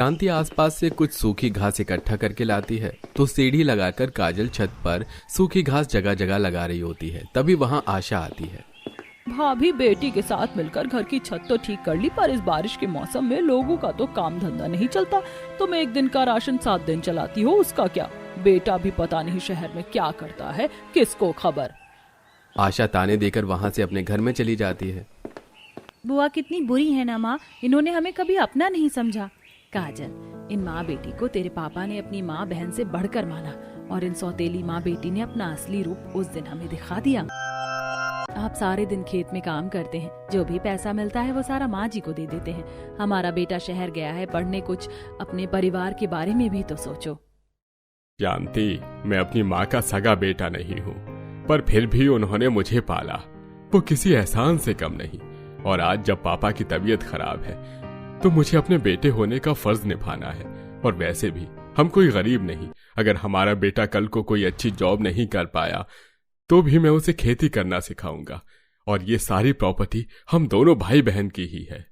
शांति आसपास से कुछ सूखी घास इकट्ठा करके लाती है तो सीढ़ी लगाकर काजल छत पर सूखी घास जगह जगह लगा रही होती है। तभी वहां आशा आती है। भाभी बेटी के साथ मिलकर घर की छत तो ठीक कर ली, पर इस बारिश के मौसम में लोगों का तो काम धंधा नहीं चलता। तुम एक दिन का राशन 7 दिन चलाती हो, उसका क्या? बेटा भी पता नहीं शहर में क्या करता है, किसको खबर। आशा ताने देकर वहां से अपने घर में चली जाती है। बुआ कितनी बुरी है ना माँ, इन्होंने हमें कभी अपना नहीं समझा। काजल, इन माँ बेटी को तेरे पापा ने अपनी माँ बहन से बढ़कर माना और इन सौतेली माँ बेटी ने अपना असली रूप उस दिन हमें दिखा दिया। आप सारे दिन खेत में काम करते हैं, जो भी पैसा मिलता है वो सारा माँ जी को दे देते हैं। हमारा बेटा शहर गया है पढ़ने, कुछ अपने परिवार के बारे में भी तो सोचो। जानती, मैं अपनी माँ का सगा बेटा नहीं हूँ, पर फिर भी उन्होंने मुझे पाला, वो किसी एहसान से कम नहीं। और आज जब पापा की तबीयत खराब है तो मुझे अपने बेटे होने का फर्ज निभाना है। और वैसे भी हम कोई गरीब नहीं। अगर हमारा बेटा कल को कोई अच्छी जॉब नहीं कर पाया तो भी मैं उसे खेती करना सिखाऊंगा, और ये सारी प्रॉपर्टी हम दोनों भाई बहन की ही है।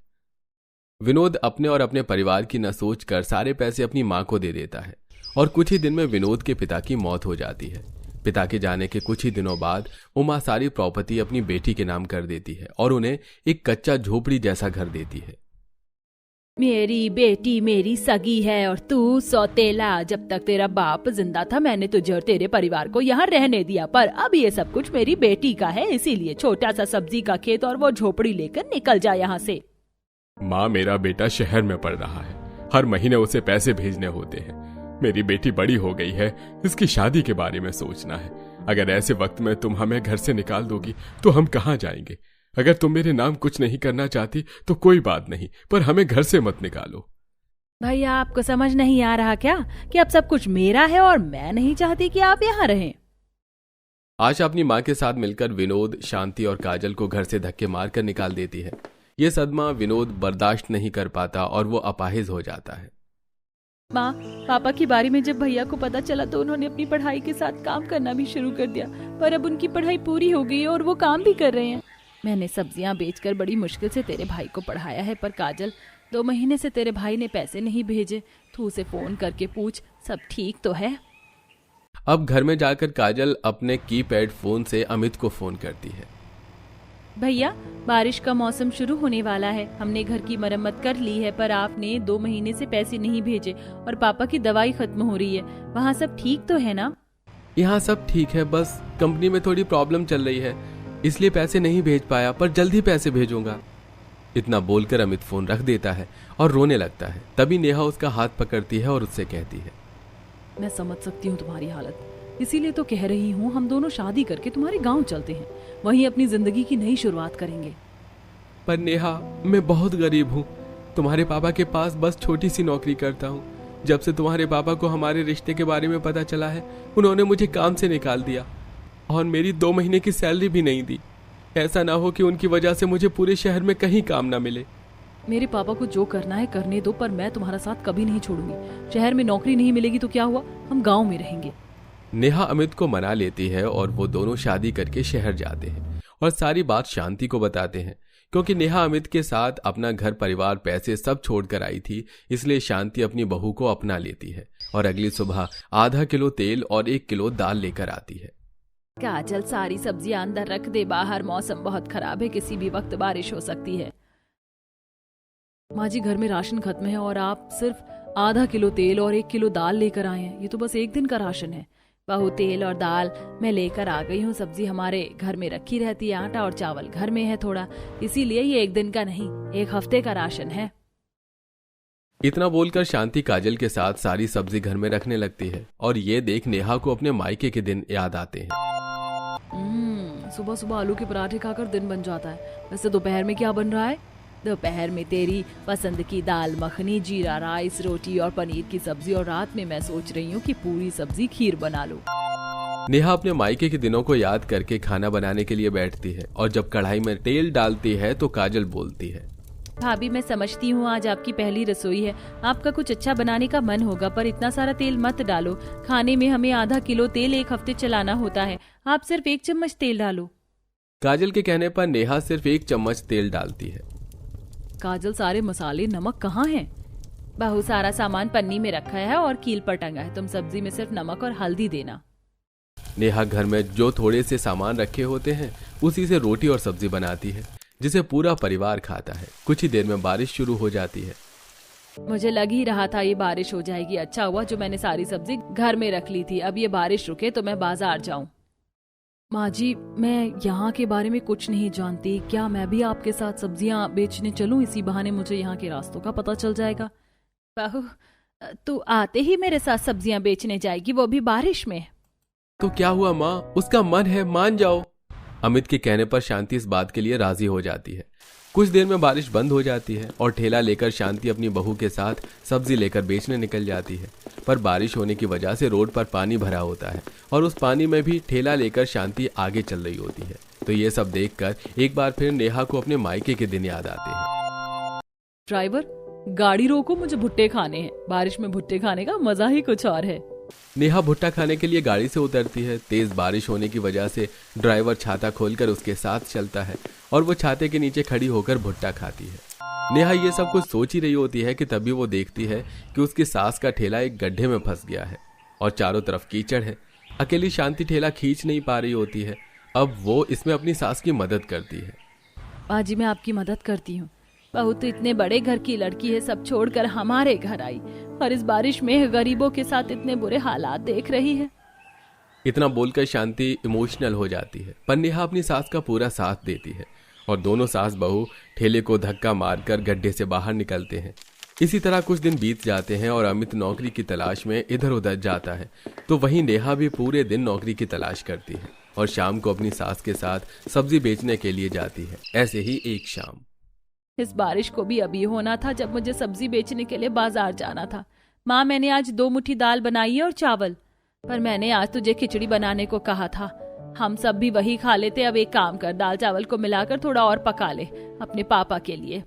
विनोद अपने और अपने परिवार की न सोचकर सारे पैसे अपनी माँ को दे देता है और कुछ ही दिन में विनोद के पिता की मौत हो जाती है। पिता के जाने के कुछ ही दिनों बाद उमा सारी प्रॉपर्टी अपनी बेटी के नाम कर देती है और उन्हें एक कच्चा झोपड़ी जैसा घर देती है। मेरी बेटी मेरी सगी है और तू सौतेला। जब तक तेरा बाप जिंदा था मैंने तुझे और तेरे परिवार को यहाँ रहने दिया, पर अब ये सब कुछ मेरी बेटी का है, इसीलिए छोटा सा सब्जी का खेत और वो झोपड़ी लेकर निकल जा यहाँ से। माँ, मेरा बेटा शहर में पढ़ रहा है, हर महीने उसे पैसे भेजने होते हैं। मेरी बेटी बड़ी हो गई है, इसकी शादी के बारे में सोचना है। अगर ऐसे वक्त में तुम हमें घर से निकाल दोगी तो हम कहाँ जाएंगे? अगर तुम मेरे नाम कुछ नहीं करना चाहती तो कोई बात नहीं, पर हमें घर से मत निकालो। भैया, आपको समझ नहीं आ रहा क्या कि अब सब कुछ मेरा है और मैं नहीं चाहती कि आप यहाँ रहें। आशा अपनी माँ के साथ मिलकर विनोद, शांति और काजल को घर से धक्के मारकर निकाल देती है। ये सदमा विनोद बर्दाश्त नहीं कर पाता और वो अपाहिज हो जाता है। माँ, पापा की बारी में जब भैया को पता चला तो उन्होंने अपनी पढ़ाई के साथ काम करना भी शुरू कर दिया, पर अब उनकी पढ़ाई पूरी हो गई और वो काम भी कर रहे हैं। मैंने सब्जियां बेचकर बड़ी मुश्किल से तेरे भाई को पढ़ाया है, पर काजल 2 महीने से तेरे भाई ने पैसे नहीं भेजे। तू उसे फोन करके पूछ सब ठीक तो है। अब घर में जाकर काजल अपने कीपैड फोन से अमित को फोन करती है। भैया, बारिश का मौसम शुरू होने वाला है, हमने घर की मरम्मत कर ली है, पर आपने 2 महीने से पैसे नहीं भेजे और पापा की दवाई खत्म हो रही है। वहाँ सब ठीक तो है ना? यहाँ सब ठीक है, बस कंपनी में थोड़ी प्रॉब्लम चल रही है, इसलिए पैसे नहीं भेज पाया, पर जल्द ही पैसे भेजूंगा। इतना बोलकर अमित फोन रख देता है और रोने लगता है। तभी नेहा उसका हाथ पकड़ती है और उससे कहती है, मैं समझ सकती हूँ तुम्हारी हालत, इसीलिए तो कह रही हूँ हम दोनों शादी करके तुम्हारे गांव चलते हैं, वहीं अपनी जिंदगी की नई शुरुआत करेंगे। पर नेहा, मैं बहुत गरीब हूँ, तुम्हारे पापा के पास बस छोटी सी नौकरी करता हूँ। जब से तुम्हारे पापा को हमारे रिश्ते के बारे में पता चला है, उन्होंने मुझे काम से निकाल दिया और मेरी 2 महीने की सैलरी भी नहीं दी। ऐसा ना हो कि उनकी वजह से मुझे पूरे शहर में कहीं काम ना मिले। मेरे पापा को जो करना है करने दो, पर मैं तुम्हारा साथ कभी नहीं छोड़ूंगी। शहर में नौकरी नहीं मिलेगी तो क्या हुआ, हम गांव में रहेंगे। नेहा अमित को मना लेती है और वो दोनों शादी करके शहर जाते हैं और सारी बात शांति को बताते हैं। क्योंकि नेहा अमित के साथ अपना घर परिवार पैसे सब छोड़कर आई थी, इसलिए शांति अपनी बहू को अपना लेती है और अगली सुबह आधा किलो तेल और 1 किलो दाल लेकर आती है। काजल, सारी सब्जियां अंदर रख दे, बाहर मौसम बहुत खराब है, किसी भी वक्त बारिश हो सकती है। माँ जी, घर में राशन खत्म है और आप सिर्फ आधा किलो तेल और 1 किलो दाल लेकर आए हैं। ये तो बस एक दिन का राशन है। बहू, तेल और दाल मैं लेकर आ गई हूँ, सब्जी हमारे घर में रखी रहती है, आटा और चावल घर में है थोड़ा, इसीलिए ये एक दिन का नहीं 1 हफ्ते का राशन है। इतना बोलकर शांति काजल के साथ सारी सब्जी घर में रखने लगती है और ये देख नेहा को अपने मायके के दिन याद आते हैं। सुबह सुबह आलू के पराठे खाकर दिन बन जाता है। वैसे दोपहर में क्या बन रहा है? दोपहर में तेरी पसंद की दाल मखनी, जीरा राइस, रोटी और पनीर की सब्जी, और रात में मैं सोच रही हूँ कि पूरी सब्जी खीर बना लूं। नेहा अपने मायके के दिनों को याद करके खाना बनाने के लिए बैठती है और जब कढ़ाई में तेल डालती है तो काजल बोलती है, भाभी, मैं समझती हूँ आज आपकी पहली रसोई है, आपका कुछ अच्छा बनाने का मन होगा, पर इतना सारा तेल मत डालो। खाने में हमें आधा किलो तेल 1 हफ्ते चलाना होता है, आप सिर्फ 1 चम्मच तेल डालो। काजल के कहने पर नेहा सिर्फ 1 चम्मच तेल डालती है। काजल, सारे मसाले नमक कहाँ हैं? बहू सारा सामान पन्नी में रखा है और कील पर टंगा है, तुम सब्जी में सिर्फ नमक और हल्दी देना। नेहा घर में जो थोड़े से सामान रखे होते हैं उसी से रोटी और सब्जी बनाती है, जिसे पूरा परिवार खाता है। कुछ ही देर में बारिश शुरू हो जाती है। मुझे लग ही रहा था ये बारिश हो जाएगी। अच्छा हुआ जो मैंने सारी सब्जी घर में रख ली थी। अब ये बारिश रुके तो मैं बाजार जाऊं। माँ जी, मैं यहाँ के बारे में कुछ नहीं जानती, क्या मैं भी आपके साथ सब्जियाँ बेचने चलूं? इसी बहाने मुझे यहाँ के रास्तों का पता चल जाएगा। बहू, तू आते ही मेरे साथ सब्जियाँ बेचने जाएगी, वो भी बारिश में? तो क्या हुआ माँ, उसका मन है, मान जाओ। अमित के कहने पर शांति इस बात के लिए राजी हो जाती है। कुछ देर में बारिश बंद हो जाती है और ठेला लेकर शांति अपनी बहू के साथ सब्जी लेकर बेचने निकल जाती है। पर बारिश होने की वजह से रोड पर पानी भरा होता है और उस पानी में भी ठेला लेकर शांति आगे चल रही होती है। तो ये सब देखकर एक बार फिर नेहा को अपने मायके के दिन याद आते हैं। ड्राइवर, गाड़ी रोको, मुझे भुट्टे खाने हैं। बारिश में भुट्टे खाने का मजा ही कुछ और है। नेहा भुट्टा खाने के लिए गाड़ी से उतरती है। तेज बारिश होने की वजह से ड्राइवर छाता खोलकर उसके साथ चलता है और वो छाते के नीचे खड़ी होकर भुट्टा खाती है। नेहा ये सब कुछ सोच ही रही होती है कि तभी वो देखती है कि उसकी सास का ठेला एक गड्ढे में फंस गया है और चारों तरफ कीचड़ है। अकेली शांति ठेला खींच नहीं पा रही होती है। अब वो इसमें अपनी सास की मदद करती है। बाजी, मैं आपकी मदद करती हूँ। बहू तो इतने बड़े घर की लड़की है, सब छोड़कर हमारे घर आई और इस बारिश में गरीबों के साथ इतने बुरे हालात देख रही है। इतना बोलकर शांति इमोशनल हो जाती है, पर नेहा अपनी सास का पूरा साथ देती है और दोनों सास बहू ठेले को धक्का मारकर गड्ढे से बाहर निकलते हैं। इसी तरह कुछ दिन बीत जाते हैं और अमित नौकरी की तलाश में इधर उधर जाता है, तो वहीं नेहा भी पूरे दिन नौकरी की तलाश करती है और शाम को अपनी सास के साथ सब्जी बेचने के लिए जाती है। ऐसे ही एक शाम। इस बारिश को भी अभी होना था जब मुझे सब्जी बेचने के लिए बाजार जाना था। माँ, मैंने आज 2 मुट्ठी दाल बनाई है और चावल, पर मैंने आज तुझे खिचड़ी बनाने को कहा था। हम सब भी वही खा लेते। अब एक काम कर, दाल चावल को मिलाकर थोड़ा और पका ले अपने पापा के लिए।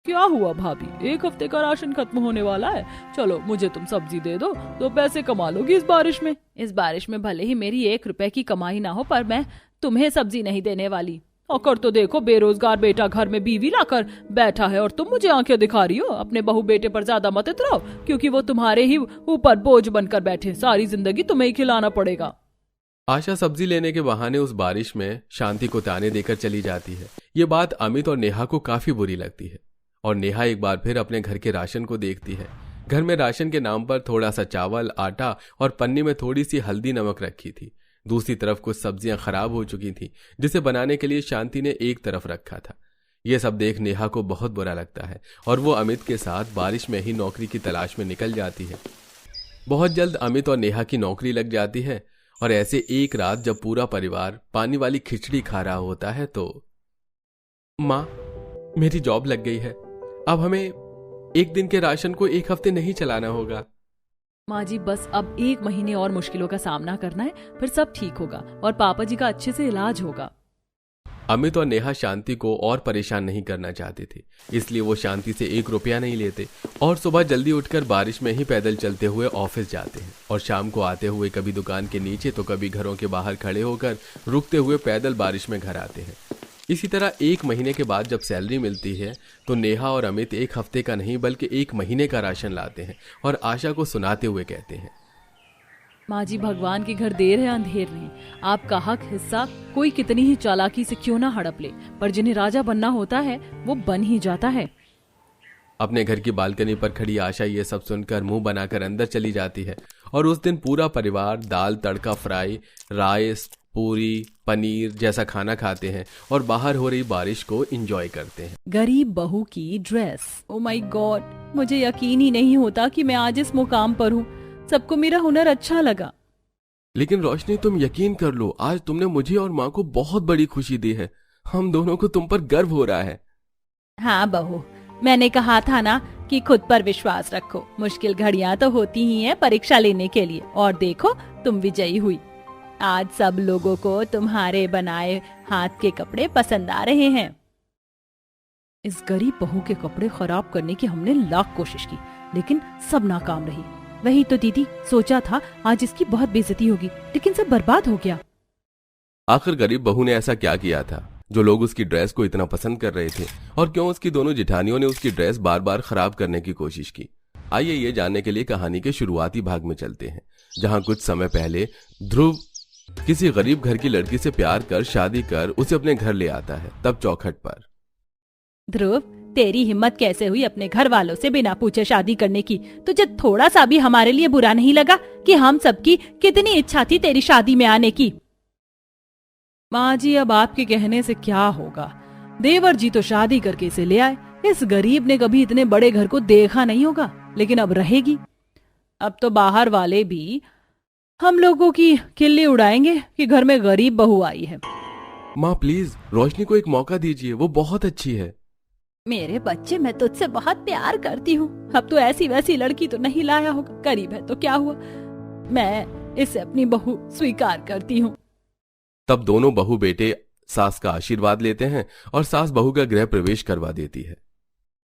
क्या हुआ भाभी, 1 हफ्ते का राशन खत्म होने वाला है। चलो मुझे तुम सब्जी दे दो तो पैसे कमा लोगी इस बारिश में। इस बारिश में भले ही मेरी 1 रुपए की कमाई ना हो, पर मैं तुम्हें सब्जी नहीं देने वाली। और कर तो देखो, बेरोजगार बेटा घर में बीवी लाकर बैठा है और तुम मुझे आंखें दिखा रही हो। अपने बहू बेटे पर ज्यादा मत इतराओ, क्योंकि वो तुम्हारे ही ऊपर बोझ बनकर बैठे। सारी जिंदगी तुम्हें ही खिलाना पड़ेगा। आशा सब्जी लेने के बहाने उस बारिश में शांति को ताने देकर चली जाती है। ये बात अमित और नेहा को काफी बुरी लगती है और नेहा एक बार फिर अपने घर के राशन को देखती है। घर में राशन के नाम पर थोड़ा सा चावल, आटा और पन्नी में थोड़ी सी हल्दी नमक रखी थी। दूसरी तरफ कुछ सब्जियां खराब हो चुकी थी, जिसे बनाने के लिए शांति ने एक तरफ रखा था। यह सब देख नेहा को बहुत बुरा लगता है और वो अमित के साथ बारिश में ही नौकरी की तलाश में निकल जाती है। बहुत जल्द अमित और नेहा की नौकरी लग जाती है और ऐसे एक रात जब पूरा परिवार पानी वाली खिचड़ी खा रहा होता है तो माँ, मेरी जॉब लग गई है। अब हमें 1 दिन के राशन को 1 हफ्ते नहीं चलाना होगा। माँ जी, बस अब 1 महीने और मुश्किलों का सामना करना है, फिर सब ठीक होगा और पापा जी का अच्छे से इलाज होगा। अमित और नेहा शांति को और परेशान नहीं करना चाहते थे, इसलिए वो शांति से 1 रुपया नहीं लेते और सुबह जल्दी उठकर बारिश में ही पैदल चलते हुए ऑफिस जाते हैं और शाम को आते हुए कभी दुकान के नीचे तो कभी घरों के बाहर खड़े होकर रुकते हुए पैदल बारिश में घर आते हैं। इसी तरह 1 महीने के बाद जब सैलरी मिलती है तो नेहा और अमित 1 हफ्ते का नहीं बल्कि 1 महीने का राशन लाते हैं और आशा को सुनाते हुए कहते हैं, माँ जी, भगवान के घर देर है अंधेर नहीं। आपका हक हिस्सा कोई कितनी ही चालाकी से क्यों ना हड़प ले, पर जिन्हें राजा बनना होता है वो बन ही जाता है। अपने घर की बालकनी पर खड़ी आशा ये सब सुनकर मुंह बनाकर अंदर चली जाती है और उस दिन पूरा परिवार दाल तड़का फ्राई, राइस, पूरी, पनीर जैसा खाना खाते हैं और बाहर हो रही बारिश को एंजॉय करते हैं। गरीब बहू की ड्रेस। ओ माय गॉड, मुझे यकीन ही नहीं होता कि मैं आज इस मुकाम पर हूँ। सबको मेरा हुनर अच्छा लगा। लेकिन रोशनी, तुम यकीन कर लो, आज तुमने मुझे और माँ को बहुत बड़ी खुशी दी है। हम दोनों को तुम पर गर्व हो रहा है। हाँ बहू, मैंने कहा था ना कि खुद पर विश्वास रखो। मुश्किल घड़ियां तो होती ही हैं परीक्षा लेने के लिए, और देखो तुम विजयी हुई। आज सब लोगों को तुम्हारे बनाए हाथ के कपड़े पसंद आ रहे हैं। इस गरीब बहू के कपड़े खराब करने की हमने लाख कोशिश की, लेकिन सब नाकाम रही। वही तो दीदी, सोचा था आज इसकी बहुत बेइज्जती होगी, लेकिन सब बर्बाद हो गया। आखिर गरीब बहू ने ऐसा क्या किया था जो लोग उसकी ड्रेस को इतना पसंद कर रहे थे, और क्यों उसकी दोनों जिठानियों ने उसकी ड्रेस बार बार खराब करने की कोशिश की? आइए ये जानने के लिए कहानी के शुरुआती भाग में चलते हैं, जहां कुछ समय पहले ध्रुव किसी गरीब घर की लड़की से प्यार कर शादी कर उसे अपने घर ले आता है। तब चौखट पर ध्रुव, तेरी हिम्मत कैसे हुई अपने घर वालों से बिना पूछे शादी करने की? तुझे थोड़ा सा भी हमारे लिए बुरा नहीं लगा कि हम सबकी कितनी इच्छा थी तेरी शादी में आने की? माँ जी, अब आपके कहने से क्या होगा? देवर जी तो शादी करके इसे ले आए। इस गरीब ने कभी इतने बड़े घर को देखा नहीं होगा, लेकिन अब रहेगी। अब तो बाहर वाले भी हम लोगों की खिल्ली उड़ाएंगे कि घर में गरीब बहू आई है। माँ प्लीज रोशनी को एक मौका दीजिए, वो बहुत अच्छी है। मेरे बच्चे, मैं तुझसे बहुत प्यार करती हूँ। अब तो ऐसी वैसी लड़की तो नहीं लाया होगा। गरीब है तो क्या हुआ, मैं इसे अपनी बहू स्वीकार करती हूँ। तब दोनों बहू बेटे सास का आशीर्वाद लेते हैं और सास बहू का गृह प्रवेश करवा देती है।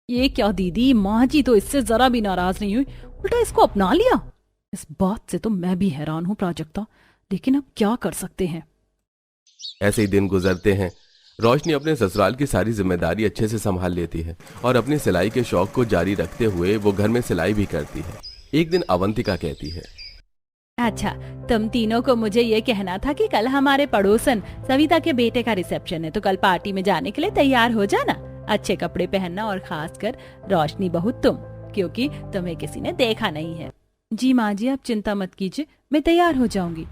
ये क्या दीदी, माँ जी तो इससे जरा भी नाराज नहीं हुई, उल्टा इसको अपना लिया। इस बात से तो मैं भी हैरान हूँ प्राजक्ता, लेकिन अब क्या कर सकते हैं। ऐसे ही दिन गुजरते हैं। रोशनी अपने ससुराल की सारी जिम्मेदारी अच्छे से संभाल लेती है और अपनी सिलाई के शौक को जारी रखते हुए वो घर में सिलाई भी करती है। एक दिन अवंतिका कहती है, अच्छा, तुम तीनों को मुझे ये कहना था कि कल हमारे पड़ोसन सविता के बेटे का रिसेप्शन है, तो कल पार्टी में जाने के लिए तैयार हो जाना। अच्छे कपड़े पहनना, और खासकर रोशनी बहू तुम, क्योंकि तुम्हें किसी ने देखा नहीं है। जी माँ जी, आप चिंता मत कीजिए, मैं तैयार हो जाऊंगी।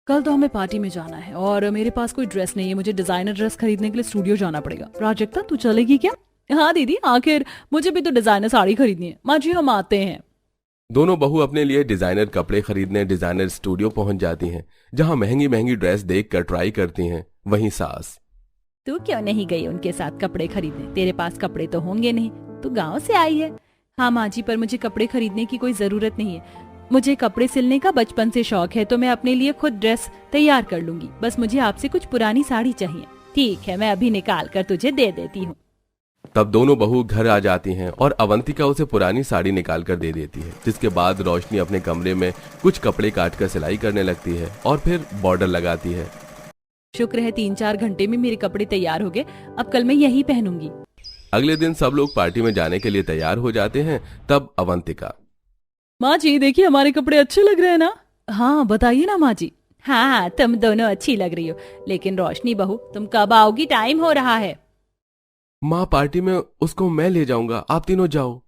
कल तो हमें पार्टी में जाना है और मेरे पास कोई ड्रेस नहीं है। मुझे डिजाइनर ड्रेस खरीदने के लिए स्टूडियो जाना पड़ेगा। प्राजक्ता, तू चलेगी क्या? हाँ दीदी, आखिर मुझे भी तो डिजाइनर साड़ी खरीदनी है। माँ जी, हम आते हैं। दोनों बहू अपने लिए डिजाइनर कपड़े खरीदने डिजाइनर स्टूडियो पहुंच जाती हैं, जहां महंगी महंगी ड्रेस देखकर ट्राई करती हैं। वहीं सास, तू क्यों नहीं गई उनके साथ कपड़े खरीदने? तेरे पास कपड़े तो होंगे नहीं, तू गाँव से आई है। हाँ माँ जी, पर मुझे कपड़े खरीदने की कोई जरूरत नहीं है। मुझे कपड़े सिलने का बचपन से शौक है, तो मैं अपने लिए खुद ड्रेस तैयार कर लूंगी। बस मुझे आपसे कुछ पुरानी साड़ी चाहिए। ठीक है, मैं अभी निकाल कर तुझे दे देती हूँ। तब दोनों बहू घर आ जाती हैं और अवंतिका उसे पुरानी साड़ी निकाल कर दे देती है, जिसके बाद रोशनी अपने कमरे में कुछ कपड़े काट कर सिलाई करने लगती है और फिर बॉर्डर लगाती है। शुक्र है 3-4 घंटे में मेरे कपड़े तैयार हो गए। अब कल मैं यही पहनूंगी। अगले दिन सब लोग पार्टी में जाने के लिए तैयार हो जाते हैं। तब अवंतिका, माँ जी देखिए, हमारे कपड़े अच्छे लग रहे हैं ना? हाँ बताइए ना माँ जी। हाँ, तुम दोनों अच्छी लग रही हो, लेकिन रोशनी बहू तुम कब आओगी? टाइम हो रहा है। माँ पार्टी में उसको मैं ले जाऊंगा, आप तीनों जाओ।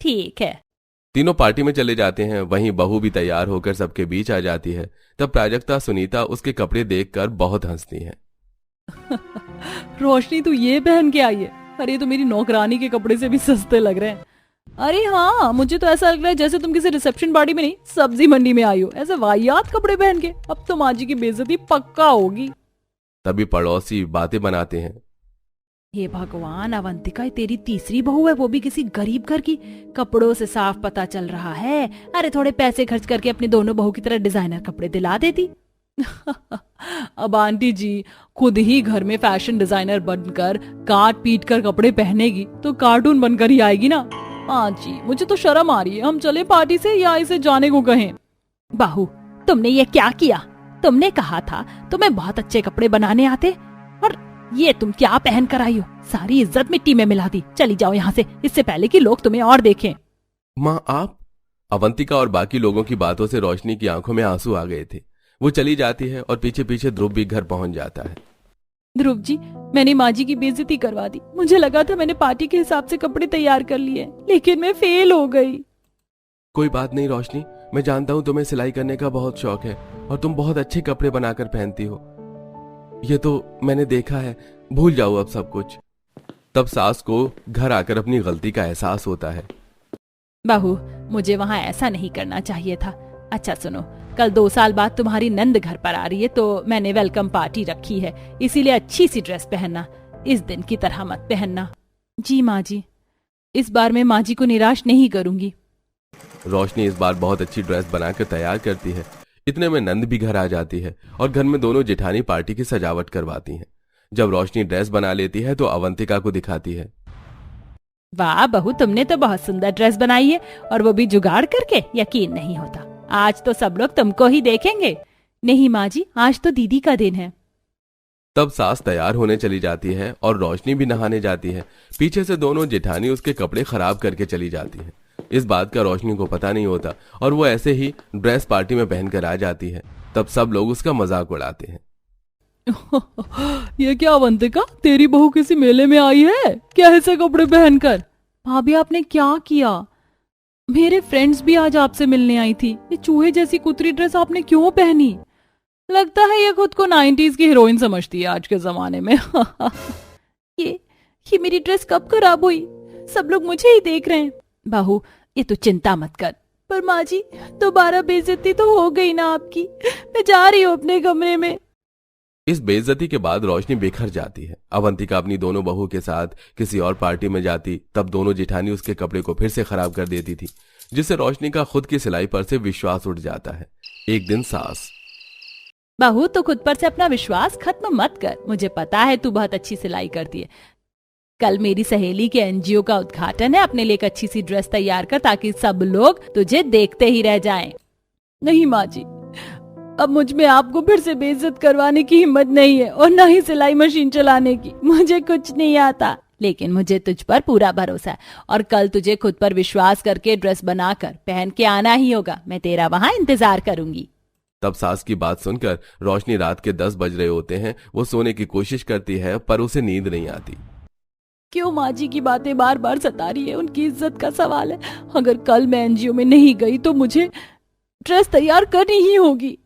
ठीक है। तीनों पार्टी में चले जाते हैं। वहीं बहू भी तैयार होकर सबके बीच आ जाती है। तब प्राजक्ता सुनीता उसके कपड़े देखकर बहुत हंसती है। रोशनी, तू ये पहन के आई है? अरे, तो मेरी नौकरानी के कपड़े से भी सस्ते लग रहे हैं। अरे हाँ, मुझे तो ऐसा लग रहा है जैसे तुम किसी रिसेप्शन पार्टी में नहीं, सब्जी मंडी में आई हो, ऐसे वाहियात कपड़े पहन के। अब तो माँ जी की बेइज्जती पक्का होगी। तभी पड़ोसी बातें बनाते हैं, हे भगवान, अवंतिका तेरी तीसरी बहू है, वो भी किसी गरीब घर की। कपड़ों से साफ पता चल रहा है। अरे थोड़े पैसे खर्च करके अपनी दोनों बहू की तरह डिजाइनर कपड़े दिला देती। अब आंटी जी खुद ही घर में फैशन डिजाइनर बनकर काट पीट कर कपड़े पहनेगी तो कार्टून बनकर ही आएगी ना। हाँ जी, मुझे तो शर्म आ रही है। हम चले पार्टी से या इसे जाने को कहें? बहू, तुमने ये क्या किया? तुमने कहा था तुम्हें बहुत अच्छे कपड़े बनाने आते, और ये तुम क्या पहन कर आई हो? सारी इज्जत मिट्टी में मिला दी। चली जाओ यहाँ से, इससे पहले कि लोग तुम्हें और देखें। माँ आप? अवंतिका और बाकी लोगों की बातों से रोशनी की आंखों में आंसू आ गए थे। वो चली जाती है और पीछे पीछे ध्रुव भी घर पहुंच जाता है। ध्रुव जी, मैंने माँ जी की बेइज्जती करवा दी। मुझे लगा था मैंने पार्टी के हिसाब से कपड़े तैयार कर लिए, लेकिन मैं फेल हो गई। कोई बात नहीं रोशनी, मैं जानता हूँ तुम्हें सिलाई करने का बहुत शौक है और तुम बहुत अच्छे कपड़े बनाकर पहनती हो। ये तो मैंने देखा है, भूल जाओ अब सब कुछ। तब सास को घर आकर अपनी गलती का एहसास होता है। बहू, मुझे वहाँ ऐसा नहीं करना चाहिए था। अच्छा सुनो, कल 2 साल बाद तुम्हारी नंद घर पर आ रही है, तो मैंने वेलकम पार्टी रखी है, इसीलिए अच्छी सी ड्रेस पहनना, इस दिन की तरह मत पहनना। जी माँ जी, इस बार मैं माँ जी को निराश नहीं करूंगी। रोशनी इस बार बहुत अच्छी ड्रेस बनाकर तैयार करती है। इतने में नंद भी घर आ जाती है और घर में दोनों जेठानी पार्टी की सजावट करवाती हैं। जब रोशनी ड्रेस बना लेती है तो अवंतिका को दिखाती है। वाह बहू, तुमने तो बहुत सुंदर ड्रेस बनाई है, और वो भी जुगाड़ करके। यकीन नहीं होता, आज तो सब लोग तुमको ही देखेंगे। नहीं माँ जी, आज तो दीदी का दिन है। तब सास तैयार होने चली जाती है और रोशनी भी नहाने जाती है। पीछे से दोनों जेठानी उसके कपड़े खराब करके चली जाती है। इस बात का रोशनी को पता नहीं होता और वो ऐसे ही ड्रेस पार्टी में पहनकर आ जाती है। तब सब लोग उसका मजाक उड़ाते हैं। ये क्या अवंतिका, तेरी बहू किसी मेले में आई है क्या ऐसे कपड़े पहनकर? भाभी आपने क्या किया? मेरे फ्रेंड्स भी आज आपसे मिलने आई थी, ये चूहे जैसी कुतरी ड्रेस आपने क्यों पहनी? लगता है ये खुद को 90s की हीरोइन समझती है आज के जमाने में। ये मेरी ड्रेस कब खराब हुई? सब लोग मुझे ही देख रहे हैं। बहू ये तो चिंता मत कर। पर माँ जी दोबारा बेइज्जती तो हो गई ना आपकी, मैं जा रही हूँ अपने कमरे में। इस बेइज्जती के बाद रोशनी बिखर जाती है। अवंतिका अपनी दोनों बहू के साथ किसी और पार्टी में जाती, तब दोनों जेठानी उसके कपड़े को फिर से खराब कर देती थी, जिससे रोशनी का खुद की सिलाई पर से विश्वास उठ जाता है। एक दिन सास, बहू तो खुद पर से अपना विश्वास खत्म मत कर, मुझे पता है तू बहुत अच्छी सिलाई करती है। कल मेरी सहेली के एनजीओ का उद्घाटन है, अपने लिए एक अच्छी सी ड्रेस तैयार कर ताकि सब लोग तुझे देखते ही रह जाएं। नहीं माँ जी, अब मुझ में आपको फिर से बेइज्जत करवाने की हिम्मत नहीं है और न ही सिलाई मशीन चलाने की। मुझे कुछ नहीं आता, लेकिन मुझे तुझ पर पूरा भरोसा है और कल तुझे खुद पर विश्वास करके ड्रेस बनाकर पहन के आना ही होगा। मैं तेरा वहाँ इंतजार करूंगी। तब सास की बात सुनकर रोशनी, रात के 10 बज रहे होते हैं, वो सोने की कोशिश करती है पर उसे नींद नहीं आती। क्यों माँ जी की बातें बार बार सता रही है? उनकी इज्जत का सवाल है। अगर कल मैं एनजीओ में नहीं गई तो मुझे ड्रेस तैयार करनी ही होगी।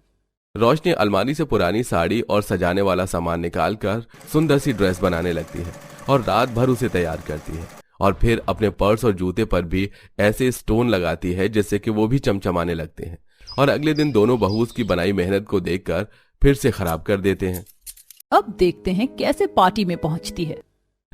रोशनी अलमारी से पुरानी साड़ी और सजाने वाला सामान निकालकर सुंदर सी ड्रेस बनाने लगती है और रात भर उसे तैयार करती है और फिर अपने पर्स और जूते पर भी ऐसे स्टोन लगाती है जिससे कि वो भी चमचमाने लगते हैं। और अगले दिन दोनों बहू उसकी बनाई मेहनत को देखकर फिर से खराब कर देते हैं। अब देखते हैं कैसे पार्टी में पहुंचती है।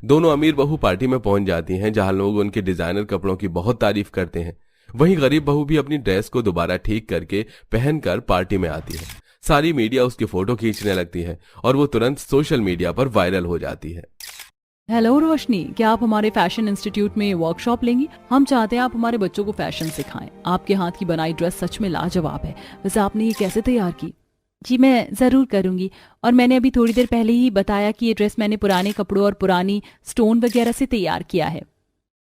दोनों अमीर बहू पार्टी में पहुंच जाती हैं, जहां लोग उनके डिजाइनर कपड़ों की बहुत तारीफ करते हैं। वहीं गरीब बहू भी अपनी ड्रेस को दोबारा ठीक करके पहनकर पार्टी में आती है। सारी मीडिया उसकी फोटो खींचने लगती है और वो तुरंत सोशल मीडिया पर वायरल हो जाती है। हेलो रोशनी, क्या आप हमारे फैशन इंस्टीट्यूट में वर्कशॉप लेंगी? हम चाहते हैं आप हमारे बच्चों को फैशन सिखाएं। आपके हाथ की बनाई ड्रेस सच में लाजवाब है। वैसे आपने ये कैसे तैयार की? जी मैं जरूर करूंगी, और मैंने अभी थोड़ी देर पहले ही बताया कि ये ड्रेस मैंने पुराने कपड़ों और पुरानी स्टोन वगैरह से तैयार किया है।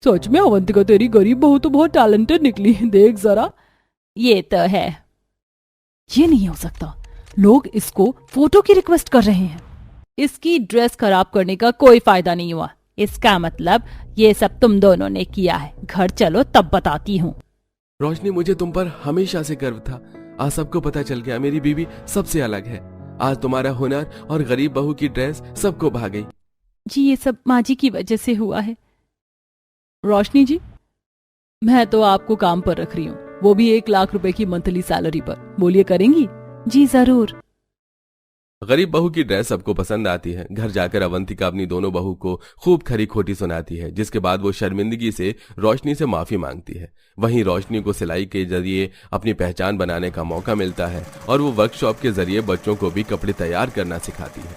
सच में अवंतिका, तेरी गरीब बहू तो बहुत टैलेंटेड निकली। देख जरा। ये तो है। ये नहीं हो सकता, लोग इसको फोटो की रिक्वेस्ट कर रहे हैं। इसकी ड्रेस खराब करने का कोई फायदा नहीं हुआ। इसका मतलब ये सब तुम दोनों ने किया है। घर चलो तब बताती हूँ। रोशनी, मुझे तुम पर हमेशा से गर्व था। आज सबको पता चल गया, मेरी बीवी सबसे अलग है। आज तुम्हारा हुनर और गरीब बहू की ड्रेस सबको भा गई। जी ये सब माँ जी की वजह से हुआ है। रोशनी जी, मैं तो आपको काम पर रख रही हूँ, वो भी 1 लाख रुपए की मंथली सैलरी पर। बोलिए करेंगी? जी जरूर। गरीब बहू की ड्रेस सबको पसंद आती है। घर जाकर अवंतिका अपनी दोनों बहू को खूब खरी खोटी सुनाती है, जिसके बाद वो शर्मिंदगी से रोशनी से माफी मांगती है। वहीं रोशनी को सिलाई के जरिए अपनी पहचान बनाने का मौका मिलता है और वो वर्कशॉप के जरिए बच्चों को भी कपड़े तैयार करना सिखाती है।